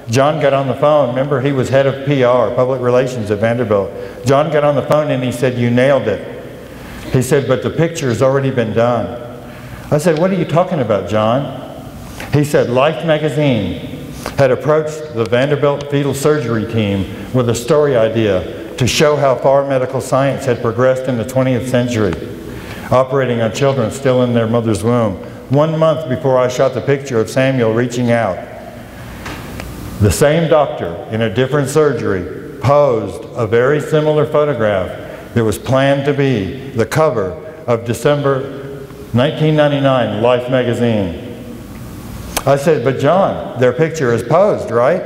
John got on the phone. Remember, he was head of PR, public relations at Vanderbilt. John got on the phone and he said, "You nailed it." He said, "But the picture's already been done." I said, "What are you talking about, John?" He said, Life magazine had approached the Vanderbilt fetal surgery team with a story idea to show how far medical science had progressed in the 20th century, operating on children still in their mother's womb. 1 month before I shot the picture of Samuel reaching out, the same doctor in a different surgery posed a very similar photograph that was planned to be the cover of December 1999 Life magazine. I said, "But John, their picture is posed, right?"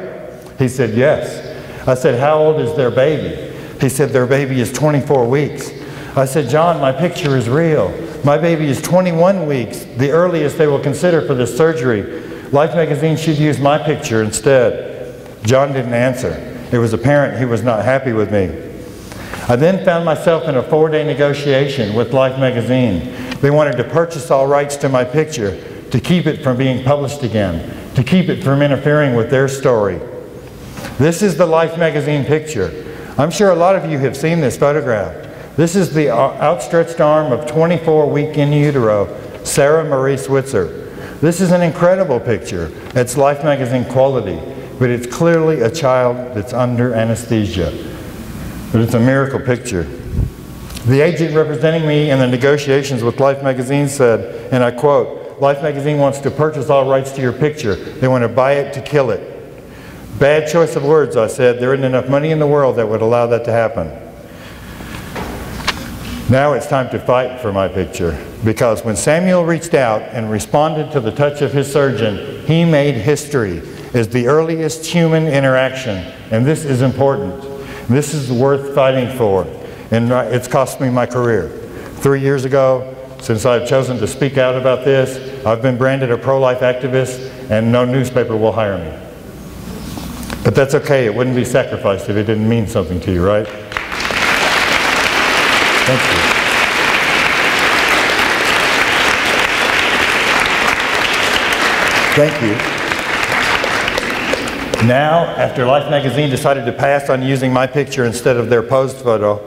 He said, "Yes." I said, "How old is their baby?" He said, "Their baby is 24 weeks. I said, "John, my picture is real. My baby is 21 weeks, the earliest they will consider for this surgery. Life magazine should use my picture instead." John didn't answer. It was apparent he was not happy with me. I then found myself in a 4-day negotiation with Life magazine. They wanted to purchase all rights to my picture, to keep it from being published again, to keep it from interfering with their story. This is the Life magazine picture. I'm sure a lot of you have seen this photograph. This is the outstretched arm of 24-week in utero, Sarah Marie Switzer. This is an incredible picture. It's Life magazine quality, but it's clearly a child that's under anesthesia. But it's a miracle picture. The agent representing me in the negotiations with Life magazine said, and I quote, "Life magazine wants to purchase all rights to your picture. They want to buy it to kill it." Bad choice of words, I said. There isn't enough money in the world that would allow that to happen. Now it's time to fight for my picture, because when Samuel reached out and responded to the touch of his surgeon, he made history as the earliest human interaction, and this is important. This is worth fighting for, and it's cost me my career. 3 years ago, since I've chosen to speak out about this, I've been branded a pro-life activist, and no newspaper will hire me. But that's okay. It wouldn't be sacrificed if it didn't mean something to you, right? Thank you. Thank you. Now, after Life magazine decided to pass on using my picture instead of their posed photo,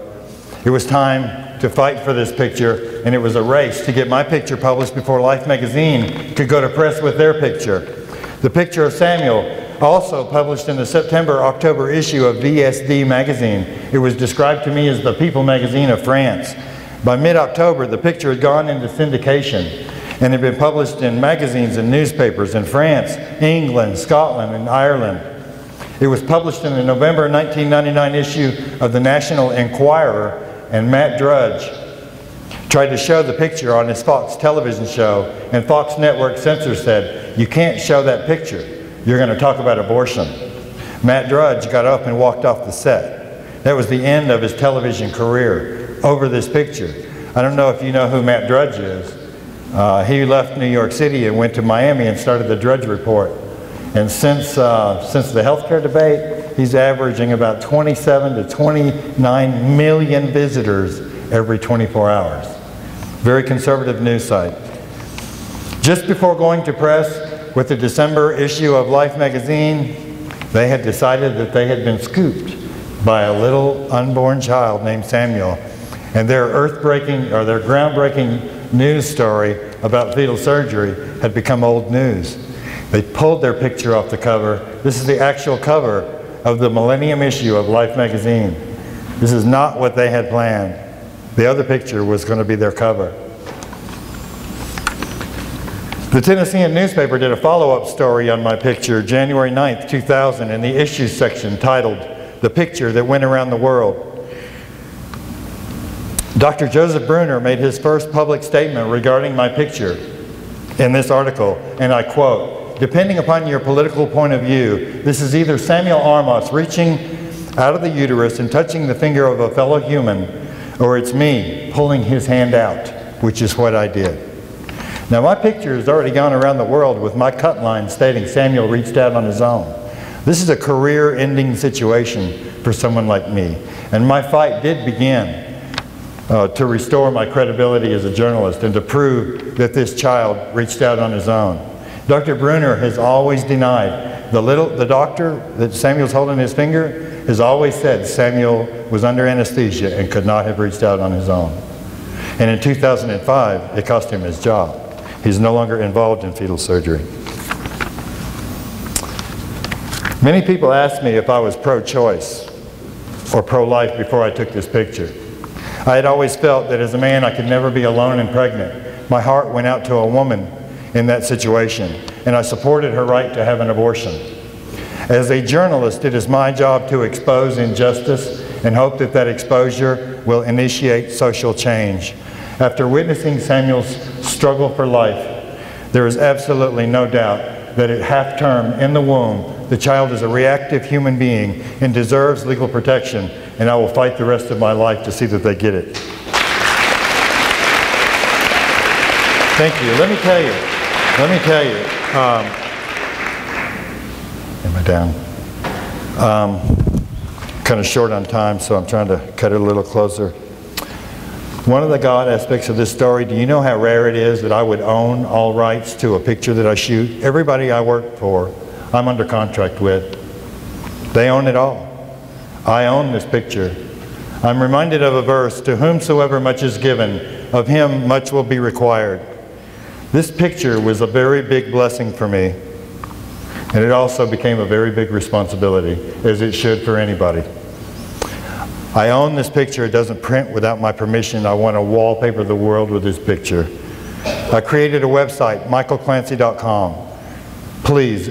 it was time to fight for this picture, and it was a race to get my picture published before Life magazine could go to press with their picture. The picture of Samuel, also published in the September-October issue of VSD magazine. It was described to me as the People magazine of France. By mid-October, the picture had gone into syndication and had been published in magazines and newspapers in France, England, Scotland, and Ireland. It was published in the November 1999 issue of the National Enquirer, and Matt Drudge tried to show the picture on his Fox television show, and Fox Network censor said, "You can't show that picture. You're going to talk about abortion." Matt Drudge got up and walked off the set. That was the end of his television career over this picture. I don't know if you know who Matt Drudge is. He left New York City and went to Miami and started the Drudge Report. And since the healthcare debate, he's averaging about 27 to 29 million visitors every 24 hours. Very conservative news site. Just before going to press with the December issue of Life magazine, they had decided that they had been scooped by a little unborn child named Samuel. And their earth-breaking, or their groundbreaking news story about fetal surgery had become old news. They pulled their picture off the cover. This is the actual cover of the Millennium issue of Life magazine. This is not what they had planned. The other picture was going to be their cover. The Tennessean newspaper did a follow-up story on my picture January 9th, 2000 in the issues section titled, "The Picture That Went Around the World." Dr. Joseph Bruner made his first public statement regarding my picture in this article, and I quote, "Depending upon your political point of view, this is either Samuel Armos reaching out of the uterus and touching the finger of a fellow human, or it's me pulling his hand out, which is what I did." Now my picture has already gone around the world with my cut line stating Samuel reached out on his own. This is a career-ending situation for someone like me, and my fight did begin to restore my credibility as a journalist and to prove that this child reached out on his own. Dr. Bruner has always denied The doctor that Samuel's holding his finger has always said Samuel was under anesthesia and could not have reached out on his own. And in 2005, it cost him his job. He's no longer involved in fetal surgery. Many people asked me if I was pro-choice or pro-life before I took this picture. I had always felt that as a man I could never be alone and pregnant. My heart went out to a woman in that situation, and I supported her right to have an abortion. As a journalist, it is my job to expose injustice and hope that that exposure will initiate social change. After witnessing Samuel's struggle for life, there is absolutely no doubt that at half-term in the womb, the child is a reactive human being and deserves legal protection, and I will fight the rest of my life to see that they get it. Thank you. Let me tell you, am I down? Kind of short on time, so I'm trying to cut it a little closer. One of the God aspects of this story, do you know how rare it is that I would own all rights to a picture that I shoot? Everybody I work for, I'm under contract with. They own it all. I own this picture. I'm reminded of a verse, to whomsoever much is given, of him much will be required. This picture was a very big blessing for me, and it also became a very big responsibility, as it should for anybody. I own this picture. It doesn't print without my permission. I want to wallpaper the world with this picture. I created a website, michaelclancy.com. Please,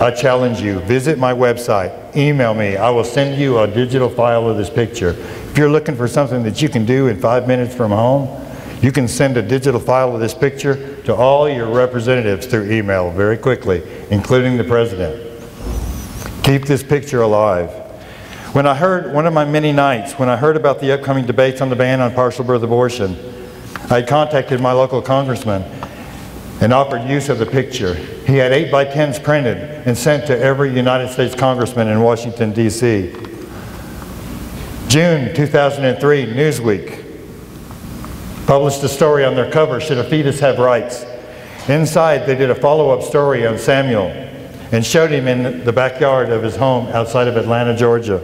I challenge you, visit my website, email me. I will send you a digital file of this picture. If you're looking for something that you can do in 5 minutes from home, you can send a digital file of this picture to all your representatives through email very quickly, including the president. Keep this picture alive. When I heard, one of my many nights, when I heard about the upcoming debates on the ban on partial birth abortion, I had contacted my local congressman and offered use of the picture. He had 8x10s printed and sent to every United States congressman in Washington, D.C. June 2003, Newsweek published a story on their cover, Should a Fetus Have Rights? Inside, they did a follow-up story on Samuel and showed him in the backyard of his home outside of Atlanta, Georgia.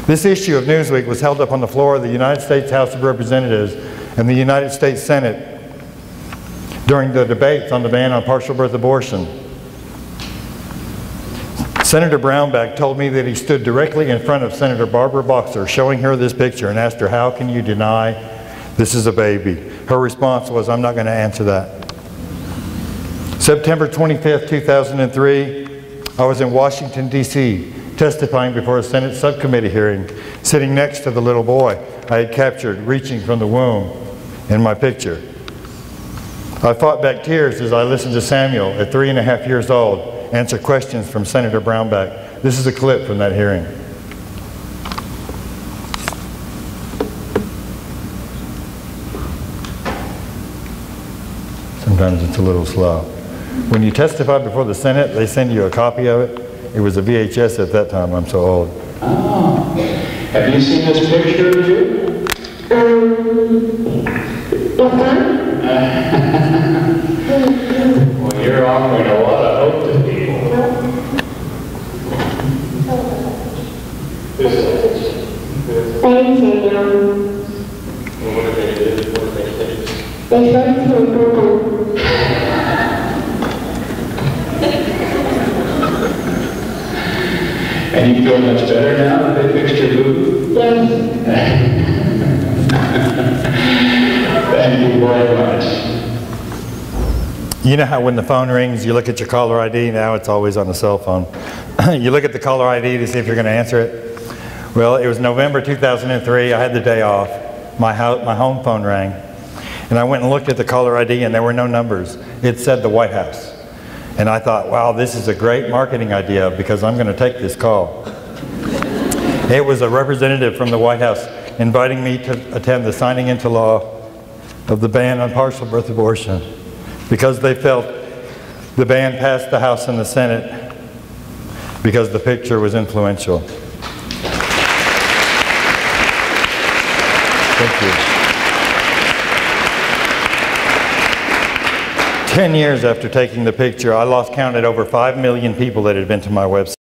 This issue of Newsweek was held up on the floor of the United States House of Representatives and the United States Senate during the debates on the ban on partial birth abortion. Senator Brownback told me that he stood directly in front of Senator Barbara Boxer, showing her this picture, and asked her, how can you deny this is a baby? Her response was, I'm not going to answer that. September 25th, 2003, I was in Washington, D.C., testifying before a Senate subcommittee hearing, sitting next to the little boy I had captured reaching from the womb in my picture. I fought back tears as I listened to Samuel, at 3.5 years old, answer questions from Senator Brownback. This is a clip from that hearing. Sometimes it's a little slow. When you testify before the Senate, they send you a copy of it. It was a VHS at that time. I'm so old. Oh. Have you seen this picture of you? Well, you're offering a lot of hope to people. Thank you. What do they do? What do they say? They sent to Google. And you feel much better now that they fixed your boob? Yes. Thank you very much. You know how when the phone rings, you look at your caller ID? Now it's always on the cell phone. You look at the caller ID to see if you're going to answer it. Well, it was November 2003. I had the day off. My home phone rang. And I went and looked at the caller ID, and there were no numbers. It said the White House. And I thought, wow, this is a great marketing idea because I'm going to take this call. It was a representative from the White House inviting me to attend the signing into law of the ban on partial birth abortion because they felt the ban passed the House and the Senate because the picture was influential. Thank you. 10 years after taking the picture, I lost count at over 5 million people that had been to my website.